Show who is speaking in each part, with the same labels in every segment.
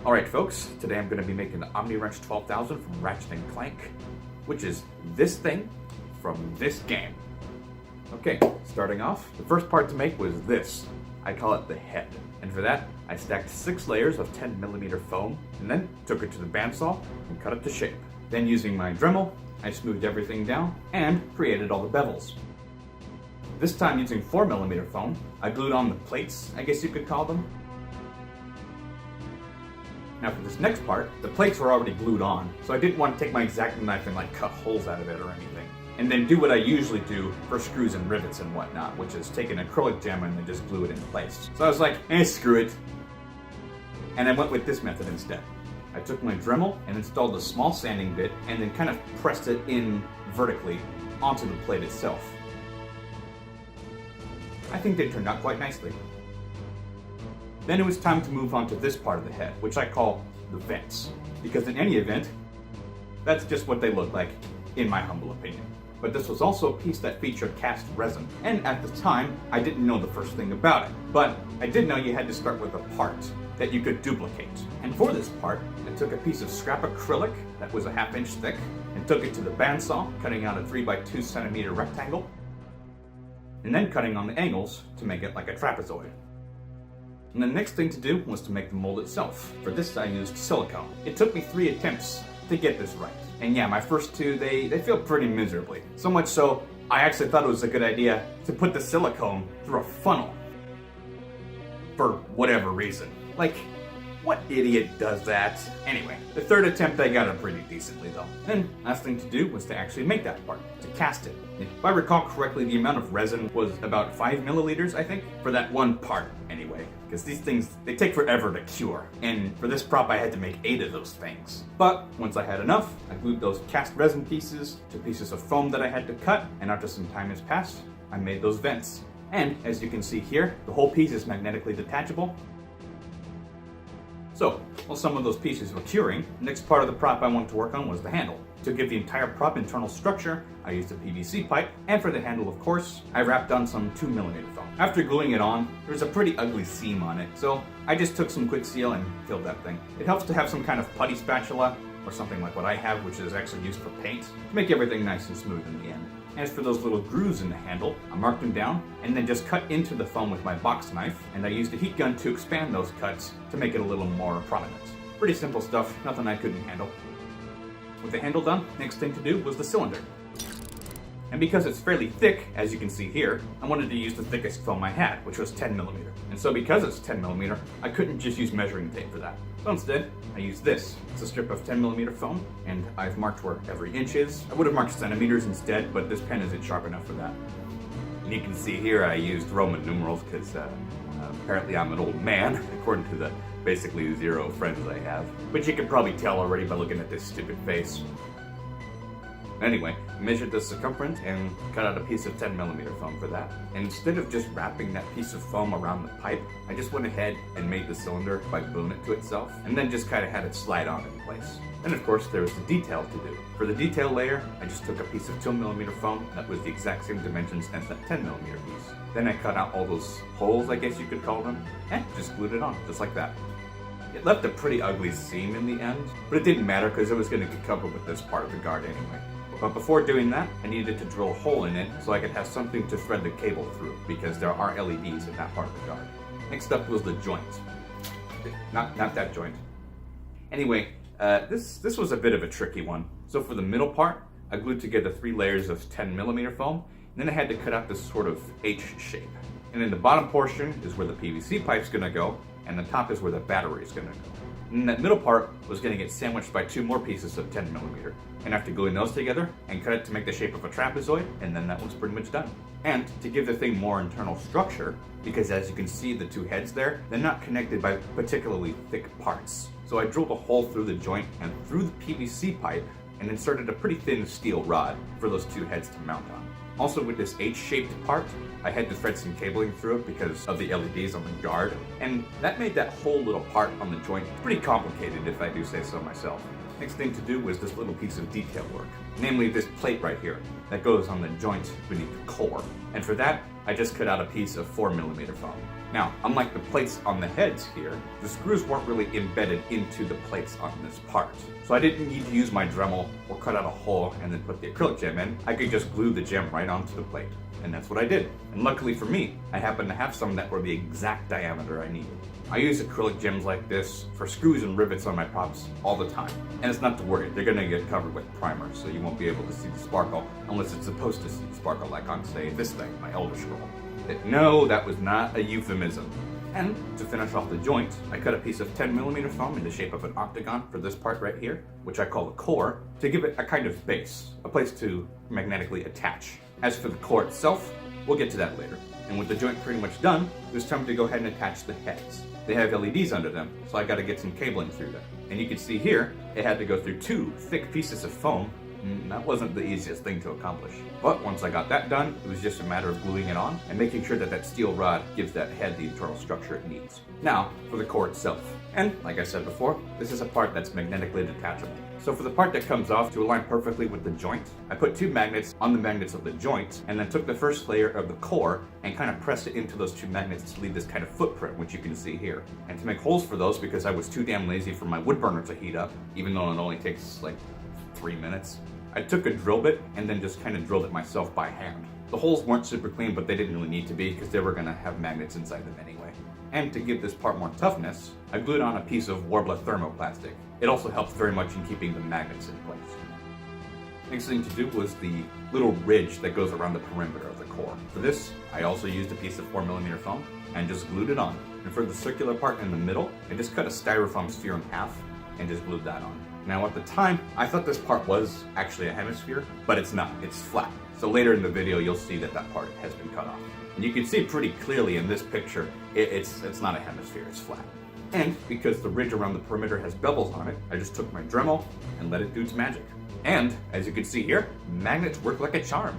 Speaker 1: Alright folks, today I'm going to be making the Omniwrench 12,000 from Ratchet and Clank, which is this thing from this game. Okay, starting off, the first part to make was this. I call it the head. And for that, I stacked 6 layers of 10mm foam, and then took it to the bandsaw and cut it to shape. Then using my Dremel, I smoothed everything down and created all the bevels. This time using 4mm foam, I glued on the plates, I guess you could call them. Now for this next part, the plates were already glued on, so I didn't want to take my X-Acto knife and like cut holes out of it or anything. And then do what I usually do for screws and rivets and whatnot, which is take an acrylic gem and then just glue it in place. So I was like, screw it. And I went with this method instead. I took my Dremel and installed a small sanding bit and then kind of pressed it in vertically onto the plate itself. I think they turned out quite nicely. Then it was time to move on to this part of the head, which I call the vents. Because in any event, that's just what they look like, in my humble opinion. But this was also a piece that featured cast resin, and at the time, I didn't know the first thing about it. But I did know you had to start with a part that you could duplicate. And for this part, I took a piece of scrap acrylic that was a 1/2 inch thick, and took it to the bandsaw, cutting out a 3x2 centimeter rectangle, and then cutting on the angles to make it like a trapezoid. And the next thing to do was to make the mold itself. For this I used silicone. It took me 3 attempts to get this right. And yeah, my first 2, they failed pretty miserably. So much so, I actually thought it was a good idea to put the silicone through a funnel. For whatever reason. Like, what idiot does that? Anyway, the 3rd attempt I got it pretty decently though. Then, last thing to do was to actually make that part, to cast it. If I recall correctly, the amount of resin was about 5 milliliters, I think, for that one part anyway. Because these things, they take forever to cure. And for this prop I had to make 8 of those things. But once I had enough, I glued those cast resin pieces to pieces of foam that I had to cut, and after some time has passed, I made those vents. And as you can see here, the whole piece is magnetically detachable. So, while some of those pieces were curing, the next part of the prop I wanted to work on was the handle. To give the entire prop internal structure, I used a PVC pipe, and for the handle, of course, I wrapped on some 2mm foam. After gluing it on, there was a pretty ugly seam on it, so I just took some quick seal and filled that thing. It helps to have some kind of putty spatula, or something like what I have, which is actually used for paint, to make everything nice and smooth in the end. As for those little grooves in the handle, I marked them down and then just cut into the foam with my box knife, and I used a heat gun to expand those cuts to make it a little more prominent. Pretty simple stuff, nothing I couldn't handle. With the handle done, next thing to do was the cylinder. And because it's fairly thick, as you can see here, I wanted to use the thickest foam I had, which was 10mm. And so because it's 10mm, I couldn't just use measuring tape for that. So instead, I used this. It's a strip of 10mm foam, and I've marked where every inch is. I would have marked centimeters instead, but this pen isn't sharp enough for that. And you can see here I used Roman numerals because apparently I'm an old man, according to the basically 0 friends I have. But you can probably tell already by looking at this stupid face. Anyway, I measured the circumference and cut out a piece of 10mm foam for that. And instead of just wrapping that piece of foam around the pipe, I just went ahead and made the cylinder by gluing it to itself, and then just kind of had it slide on in place. And of course, there was the detail to do. For the detail layer, I just took a piece of 2mm foam that was the exact same dimensions as that 10mm piece. Then I cut out all those holes, I guess you could call them, and just glued it on, just like that. It left a pretty ugly seam in the end, but it didn't matter because it was going to get covered with this part of the guard anyway. But before doing that, I needed to drill a hole in it so I could have something to thread the cable through, because there are LEDs in that part of the guard. Next up was the joint. Not that joint. Anyway, this was a bit of a tricky one. So for the middle part, I glued together 3 layers of 10mm foam, and then I had to cut out this sort of H shape. And in the bottom portion is where the PVC pipe's gonna go, and the top is where the battery is gonna go. And that middle part was going to get sandwiched by 2 more pieces of 10mm. And after gluing those together, and cut it to make the shape of a trapezoid, and then that was pretty much done. And to give the thing more internal structure, because as you can see the 2 heads there, they're not connected by particularly thick parts. So I drilled a hole through the joint and through the PVC pipe, and inserted a pretty thin steel rod for those 2 heads to mount on. Also with this H-shaped part, I had to thread some cabling through it because of the LEDs on the guard, and that made that whole little part on the joint pretty complicated, if I do say so myself. Next thing to do was this little piece of detail work, namely this plate right here that goes on the joint beneath the core. And for that, I just cut out a piece of 4mm foam. Now, unlike the plates on the heads here, the screws weren't really embedded into the plates on this part. So I didn't need to use my Dremel or cut out a hole and then put the acrylic gem in. I could just glue the gem right onto the plate. And that's what I did. And luckily for me, I happened to have some that were the exact diameter I needed. I use acrylic gems like this for screws and rivets on my props all the time. And it's not to worry, they're gonna get covered with primer, so you won't be able to see the sparkle unless it's supposed to see the sparkle, like on, say, this thing, my Elder Scroll. No, that was not a euphemism. And to finish off the joint, I cut a piece of 10mm foam in the shape of an octagon for this part right here, which I call the core, to give it a kind of base, a place to magnetically attach. As for the core itself, we'll get to that later. And with the joint pretty much done, it was time to go ahead and attach the heads. They have LEDs under them, so I gotta get some cabling through them. And you can see here, it had to go through 2 thick pieces of foam. That wasn't the easiest thing to accomplish. But once I got that done, it was just a matter of gluing it on and making sure that that steel rod gives that head the internal structure it needs. Now, for the core itself. And, like I said before, this is a part that's magnetically detachable. So for the part that comes off, to align perfectly with the joint, I put 2 magnets on the magnets of the joint, and then took the first layer of the core and kind of pressed it into those 2 magnets to leave this kind of footprint, which you can see here. And to make holes for those, because I was too damn lazy for my wood burner to heat up, even though it only takes like 3 minutes, I took a drill bit and then just kind of drilled it myself by hand. The holes weren't super clean, but they didn't really need to be because they were going to have magnets inside them anyway. And to give this part more toughness, I glued on a piece of Warbler thermoplastic. It also helps very much in keeping the magnets in place. Next thing to do was the little ridge that goes around the perimeter of the core. For this, I also used a piece of 4mm foam and just glued it on. And for the circular part in the middle, I just cut a styrofoam sphere in half and just glued that on. Now at the time, I thought this part was actually a hemisphere, but it's not, it's flat. So later in the video, you'll see that that part has been cut off. And you can see pretty clearly in this picture, it's not a hemisphere, it's flat. And because the ridge around the perimeter has bevels on it, I just took my Dremel and let it do its magic. And, as you can see here, magnets work like a charm.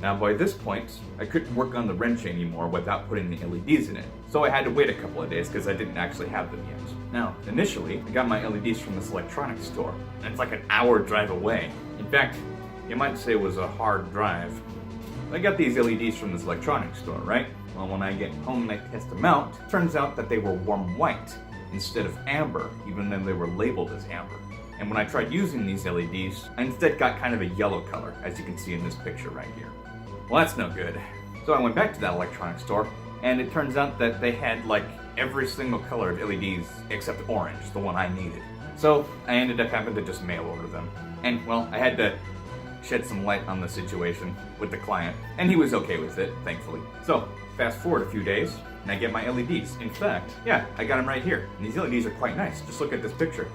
Speaker 1: Now by this point, I couldn't work on the wrench anymore without putting the LEDs in it. So I had to wait a couple of days because I didn't actually have them yet. Now, initially, I got my LEDs from this electronics store, and it's like an hour drive away. In fact, you might say it was a hard drive. I got these LEDs from this electronics store, right? Well, when I get home and I test them out, it turns out that they were warm white instead of amber, even though they were labeled as amber. And when I tried using these LEDs, I instead got kind of a yellow color, as you can see in this picture right here. Well, that's no good. So I went back to that electronics store, and it turns out that they had like every single color of LEDs except orange, the one I needed. So I ended up having to just mail order them. And well, I had to shed some light on the situation with the client, and he was okay with it, thankfully. So fast forward a few days, and I get my LEDs. In fact, yeah, I got them right here. And these LEDs are quite nice. Just look at this picture.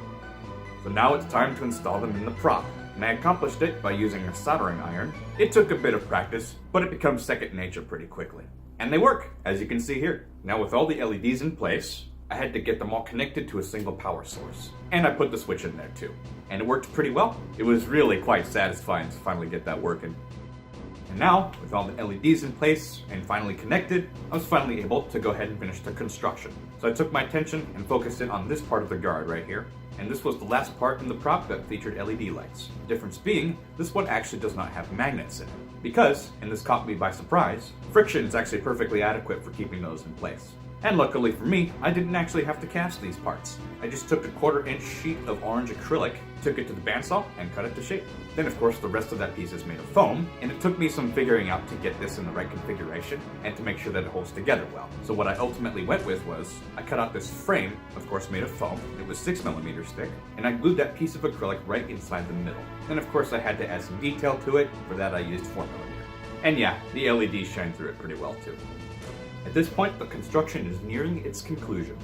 Speaker 1: So now it's time to install them in the prop. And I accomplished it by using a soldering iron. It took a bit of practice, but it becomes second nature pretty quickly. And they work, as you can see here. Now with all the LEDs in place, I had to get them all connected to a single power source. And I put the switch in there too. And it worked pretty well. It was really quite satisfying to finally get that working. And now, with all the LEDs in place and finally connected, I was finally able to go ahead and finish the construction. So I took my attention and focused it on this part of the guard right here. And this was the last part in the prop that featured LED lights. The difference being, this one actually does not have magnets in it. Because, and this caught me by surprise, friction is actually perfectly adequate for keeping those in place. And luckily for me, I didn't actually have to cast these parts. I just took a 1/4-inch sheet of orange acrylic, took it to the bandsaw, and cut it to shape. Then of course the rest of that piece is made of foam, and it took me some figuring out to get this in the right configuration, and to make sure that it holds together well. So what I ultimately went with was, I cut out this frame, of course made of foam, it was 6mm thick, and I glued that piece of acrylic right inside the middle. Then of course I had to add some detail to it, for that I used 4mm. And yeah, the LEDs shine through it pretty well too. At this point, the construction is nearing its conclusion.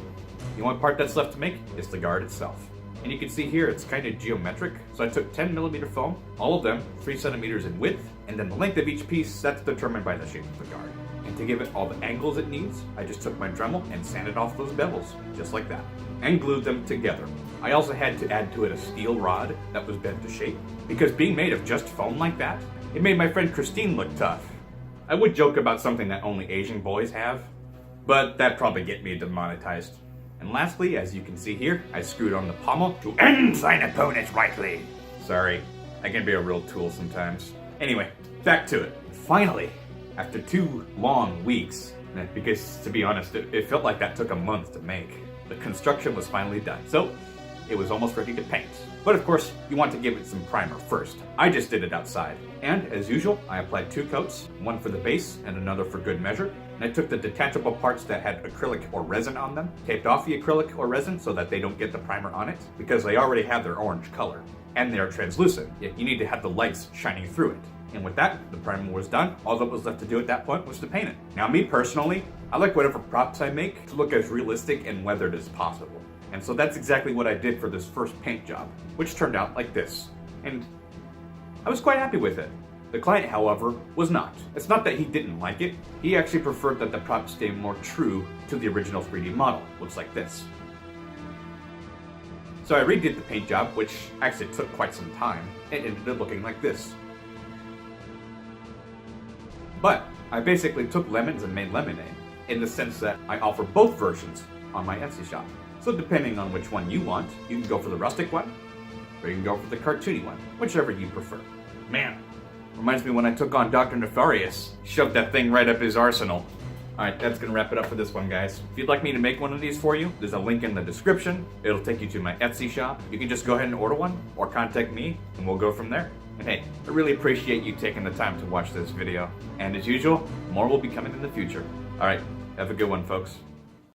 Speaker 1: The only part that's left to make is the guard itself. And you can see here it's kind of geometric, so I took 10mm foam, all of them 3 centimeters in width, and then the length of each piece, that's determined by the shape of the guard. And to give it all the angles it needs, I just took my Dremel and sanded off those bevels, just like that, and glued them together. I also had to add to it a steel rod that was bent to shape, because being made of just foam like that, it made my friend Christine look tough. I would joke about something that only Asian boys have, but that'd probably get me demonetized. And lastly, as you can see here, I screwed on the pommel to end thine opponent's right leg. Sorry, I can be a real tool sometimes. Anyway, back to it. Finally, after 2 long weeks, because to be honest, it felt like that took a month to make, the construction was finally done. So, it was almost ready to paint. But of course, you want to give it some primer first. I just did it outside. And as usual, I applied 2 coats, one for the base and another for good measure. And I took the detachable parts that had acrylic or resin on them, taped off the acrylic or resin so that they don't get the primer on it, because they already have their orange color. And they are translucent, yet you need to have the lights shining through it. And with that, the primer was done. All that was left to do at that point was to paint it. Now me personally, I like whatever props I make to look as realistic and weathered as possible. And so that's exactly what I did for this first paint job, which turned out like this. And I was quite happy with it. The client, however, was not. It's not that he didn't like it, he actually preferred that the prop stay more true to the original 3D model. Looks like this. So I redid the paint job, which actually took quite some time, and ended up looking like this. But I basically took lemons and made lemonade, in the sense that I offer both versions on my Etsy shop. So depending on which one you want, you can go for the rustic one, or you can go for the cartoony one, whichever you prefer. Man, reminds me when I took on Dr. Nefarious, shoved that thing right up his arsenal. Alright, that's gonna wrap it up for this one, guys. If you'd like me to make one of these for you, there's a link in the description. It'll take you to my Etsy shop. You can just go ahead and order one, or contact me, and we'll go from there. And hey, I really appreciate you taking the time to watch this video. And as usual, more will be coming in the future. Alright, have a good one, folks.